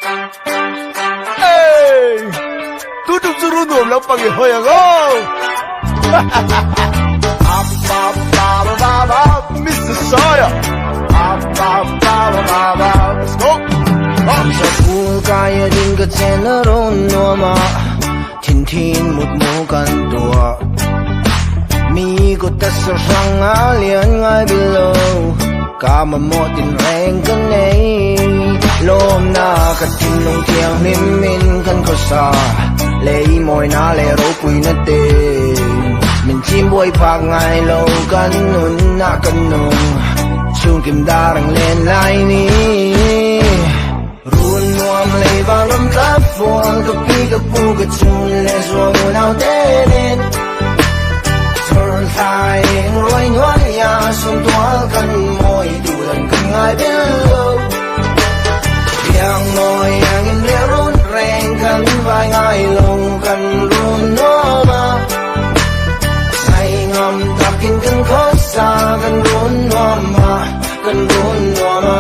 Hey, tutup suruh nom panggil hoyang oh. Mr. Sawyer. Let's go. Ang sa pool kaya din ka generon nuama Tintin mut mo kantua Migot ta sa sang alien ngay below Kama mo tin reng kanay Lom na katinong tiang nimin kan ko sa Lei moy na lero puy na din Min chim boy pak ngay lâu kanun na kanung Chung kim darang len lai ni Ruan nuam lay balam tapon Kapi kapu kachun les ruang unao tenin Turn taying roy nuan ya Sum tual kan moy dulan kan ngay below Yang moy yang in le run reng kan vai ngay long kan run nuama Say ngam takin kan kosa kan run nuama Kan run nuama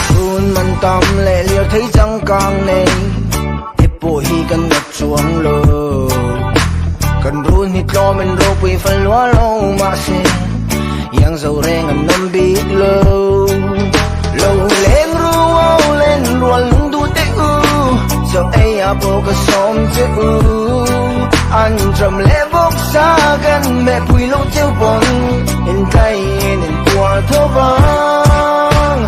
Run man tâm lệ liêu thấy trăng càng này Tiếp bộ hi cần ngập chuông lô Cần run hít lo mình rô quỳ phân loa lâu mà xin Yang dầu reng ăn nâm biết lâu Lâu lên ru lên ruột lung tu tế Giờ ấy à bố cơ xóm chế Anh trầm lẽ bốc xa gần mẹ bùi lâu chiêu bóng Hình tay hình quả thô vang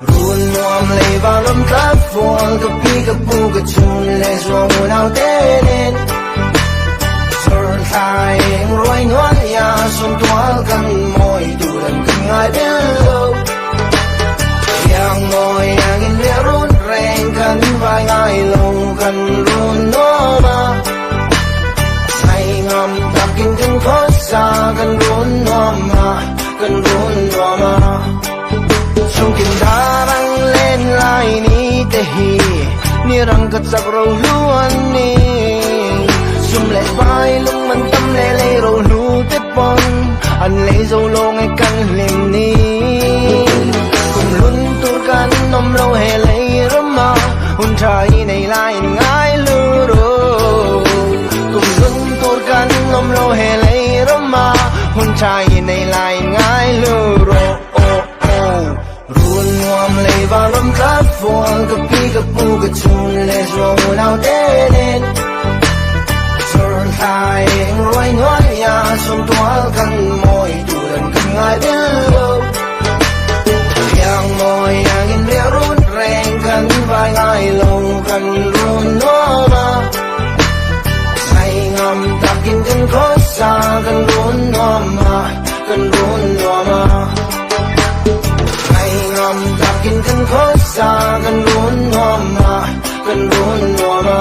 Ruan nuam lay vào lâm cáp vuông Kapi kapu kachun lay ruang unao tenin Turn taying roy nuan ya Sum tual kan moy dulan kan ngay below Yang moy yang in le run reng kan vai ngay lâu kan run nuama Say ngam takin kan kosa kan run nuama Kan run nuama Chung kim darang len lai ni tehi Nirang katsak rau luan ni Sum le vai lung man tâm le le rau lu te pon An le dâu lô ngay kan lim ni Cùng lun tur kan nom lâu he le rama Hun trai nei lai ngai lu ro Cùng lun tur kan nom lâu he le rama Hun trai nei lai ngai lu ro Ruan nuam lay vào lâm cáp vuông Kapi kapu kachun les ruang unao tenin Turn taying roy nuan ya Sum tual kan moy dulan kan ngay below Yang moy yang in le run reng kan vai ngay lâu kan run nuama Say ngam takin kan kosa kan run nuama Kan run nuama Ngam takin kan kosa kan run nuama Kan run nuama